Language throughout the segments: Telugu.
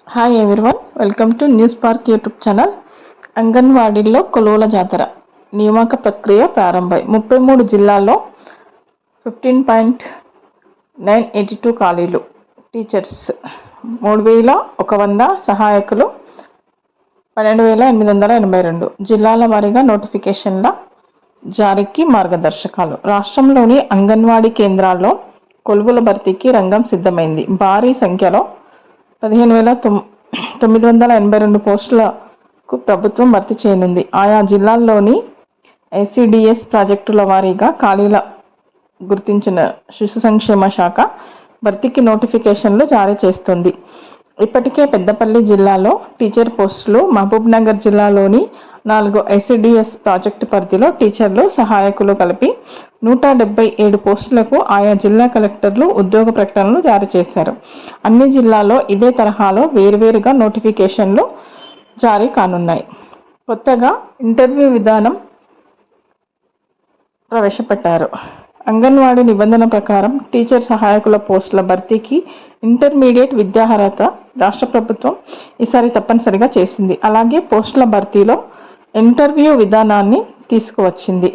Hi everyone, welcome to News Park YouTube channel. అంగన్వాడీల్లో కొలువుల జాతర నియామక ప్రక్రియ ప్రారంభమై 33 జిల్లాల్లో 15,982 ఖాళీలు. టీచర్స్ 3,100, సహాయకులు 12,882. జిల్లాల వారీగా నోటిఫికేషన్ల జారీకి మార్గదర్శకాలు. రాష్ట్రంలోని అంగన్వాడీ కేంద్రాల్లో కొలువుల భర్తీకి రంగం సిద్ధమైంది. భారీ సంఖ్యలో 15,982 పోస్టులకు ప్రభుత్వం భర్తీ చేయనుంది. ఆయా జిల్లాల్లోని ఐసిడిఎస్ ప్రాజెక్టుల వారీగా ఖాళీల గుర్తించిన శిశు సంక్షేమ శాఖ భర్తీకి నోటిఫికేషన్లు జారీ చేస్తుంది. ఇప్పటికే పెద్దపల్లి జిల్లాలో టీచర్ పోస్టులు, మహబూబ్నగర్ జిల్లాలోని 4 ఐసిడిఎస్ ప్రాజెక్టు పరిధిలో టీచర్లు, సహాయకులు కలిపి 177 పోస్టులకు ఆయా జిల్లా కలెక్టర్లు ఉద్యోగ ప్రకటనలు జారీ చేశారు. అన్ని జిల్లాల్లో ఇదే తరహాలో వేర్వేరుగా నోటిఫికేషన్లు జారీ కానున్నాయి. కొత్తగా ఇంటర్వ్యూ విధానం ప్రవేశపెట్టారు. అంగన్వాడీ నిబంధన ప్రకారం టీచర్, సహాయకుల పోస్టుల భర్తీకి ఇంటర్మీడియట్ విద్యార్హత రాష్ట్ర ప్రభుత్వం ఈసారి తప్పనిసరిగా చేసింది. అలాగే పోస్టుల భర్తీలో ఇంటర్వ్యూ విధానాన్ని తీసుకువచ్చింది.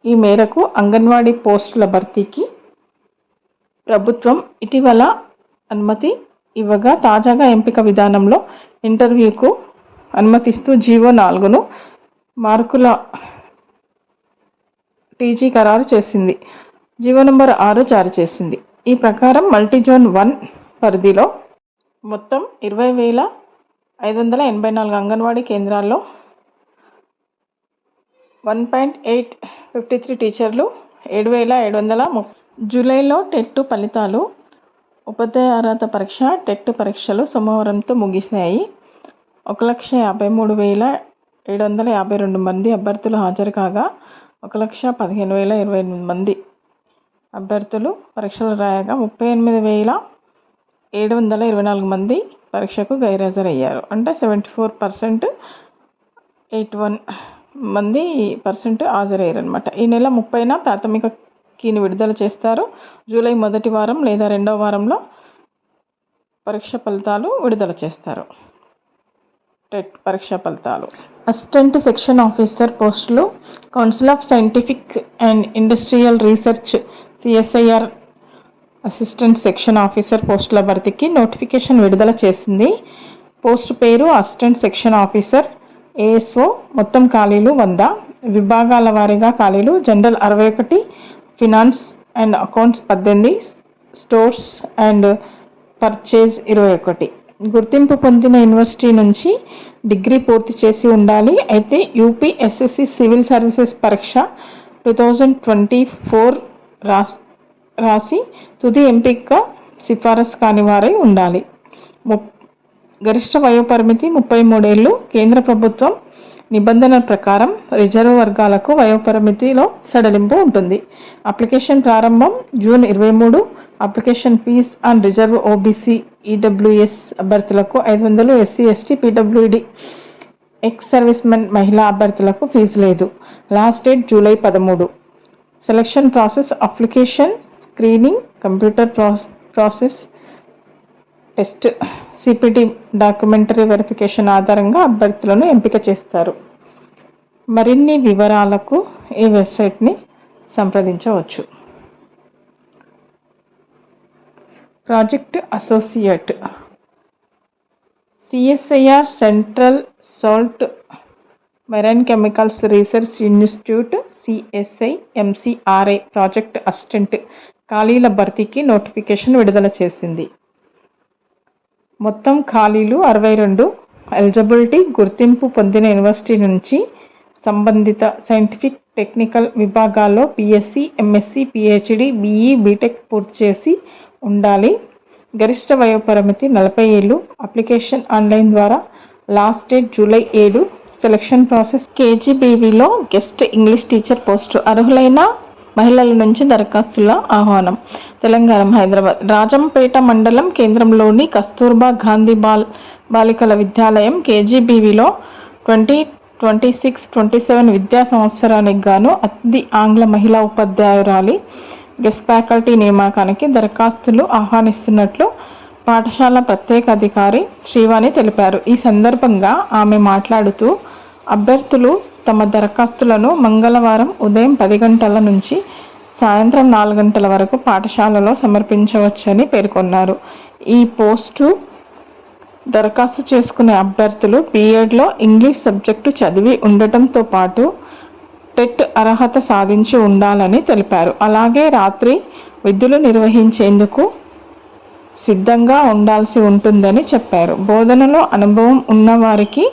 ఈ మేరకు అంగన్వాడీ పోస్టుల భర్తీకి ప్రభుత్వం ఇటీవల అనుమతి ఇవ్వగా, తాజాగా ఎంపిక విధానంలో ఇంటర్వ్యూకు అనుమతిస్తూ జీవో 4ను మార్కుల టీజీ ఖరారు చేసింది. జీవో నంబర్ 6 జారీ చేసింది. ఈ ప్రకారం మల్టీజోన్ 1 పరిధిలో మొత్తం 20,584 అంగన్వాడీ కేంద్రాల్లో 1.853 టీచర్లు, 7,730. జూలైలో టెట్ ఫలితాలు. ఉపాధ్యాయ అర్హత పరీక్ష, టెట్ పరీక్షలు సోమవారంతో ముగిశాయి. 1,53,752 మంది అభ్యర్థులు హాజరు కాగా, 1,15,028 మంది అభ్యర్థులు పరీక్షలు రాయగా, 38,724 మంది పరీక్షకు గైర్హాజరయ్యారు. అంటే 74%, 81% హాజరయ్యారన్నమాట. ఈ నెల 30న ప్రాథమిక కీని విడుదల చేస్తారు. జూలై మొదటి వారం లేదా రెండవ వారంలో పరీక్ష ఫలితాలు విడుదల చేస్తారు. టెట్ పరీక్ష ఫలితాలు. అసిస్టెంట్ సెక్షన్ ఆఫీసర్ పోస్టులు. Council of scientific and industrial research CSIR assistant section officer పోస్టుల భర్తీకి నోటిఫికేషన్ విడుదల చేసింది. పోస్టు పేరు అసిస్టెంట్ సెక్షన్ ఆఫీసర్ ఏఎస్ఓ. మొత్తం ఖాళీలు 100. విభాగాల వారీగా ఖాళీలు. General 61, finance and accounts 18, stores and purchase 21. గుర్తింపు పొందిన యూనివర్సిటీ నుంచి డిగ్రీ పూర్తి చేసి ఉండాలి. అయితే యూపీఎస్ఎస్సి సివిల్ సర్వీసెస్ పరీక్ష 2024 రాసి తుది ఎంపిక సిఫారసు కాని వారై ఉండాలి. గరిష్ట వయోపరిమితి 33 ఏళ్లు. కేంద్ర ప్రభుత్వం నిబంధనల ప్రకారం రిజర్వ్ వర్గాలకు వయోపరిమితిలో సడలింపు ఉంటుంది. అప్లికేషన్ ప్రారంభం జూన్ 23. Application fee unreserved OBC EWS అభ్యర్థులకు 500, SC, ST, PWD, ex servicemen మహిళా అభ్యర్థులకు ఫీజు లేదు. Last date July 13. Selection process application, screening, computer process test, CPT documentary verification ఆధారంగా అభ్యర్థులను ఎంపిక చేస్తారు. మరిన్ని వివరాలకు ఈ వెబ్సైట్ని సంప్రదించవచ్చు. Project associate. CSIR Central Salt Marine Chemicals Research Institute CSIMCRI project assistant ఖాళీల భర్తీకి నోటిఫికేషన్ విడుదల చేసింది. మొత్తం ఖాళీలు 62. ఎలిజిబిలిటీ గుర్తింపు పొందిన యూనివర్సిటీ నుంచి సంబంధిత సైంటిఫిక్, టెక్నికల్ విభాగాల్లో BSc, MSc, PhD, BE, BTech పూర్తి చేసి ఉండాలి. గరిష్ట వయోపరిమితి 40 ఏళ్లు. అప్లికేషన్ ఆన్లైన్ ద్వారా. Last date July 7. Selection process కేజీబీవీలో గెస్ట్ ఇంగ్లీష్ టీచర్ పోస్టు. అర్హులైన మహిళల నుంచి దరఖాస్తుల ఆహ్వానం. తెలంగాణ, హైదరాబాద్ రాజంపేట మండలం కేంద్రంలోని కస్తూర్బా గాంధీ బాలికల విద్యాలయం కేజీబీవీలో 2026-27 విద్యా సంవత్సరానికి గాను అతిథి ఆంగ్ల మహిళా ఉపాధ్యాయురాలి గెస్ట్ ఫ్యాకల్టీ నియామకానికి దరఖాస్తులు ఆహ్వానిస్తున్నట్లు పాఠశాల ప్రత్యేక అధికారి శ్రీవాణి తెలిపారు. ఈ సందర్భంగా ఆమె మాట్లాడుతూ అభ్యర్థులు తమ దరఖాస్తులను మంగళవారం ఉదయం 10 గంటల నుంచి సాయంత్రం 4 గంటల వరకు పాఠశాలలో సమర్పించవచ్చని పేర్కొన్నారు. ఈ పోస్టు దరఖాస్తు చేసుకునే అభ్యర్థులు బీఎడ్లో ఇంగ్లీష్ సబ్జెక్టు చదివి ఉండటంతో పాటు టెట్ అర్హత సాధించి ఉండాలని తెలిపారు. అలాగే రాత్రి విధులు నిర్వహించేందుకు సిద్ధంగా ఉండాల్సి ఉంటుందని చెప్పారు. బోధనలో అనుభవం ఉన్నవారికి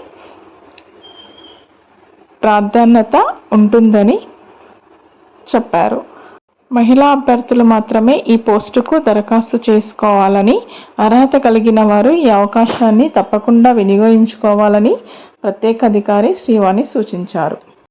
ప్రాధాన్యత ఉంటుందని చెప్పారు. మహిళా అభ్యర్థులు మాత్రమే ఈ పోస్టుకు దరఖాస్తు చేసుకోవాలని, అర్హత కలిగిన వారు ఈ అవకాశాన్ని తప్పకుండా వినియోగించుకోవాలని ప్రత్యేక అధికారి శ్రీవాణి సూచించారు.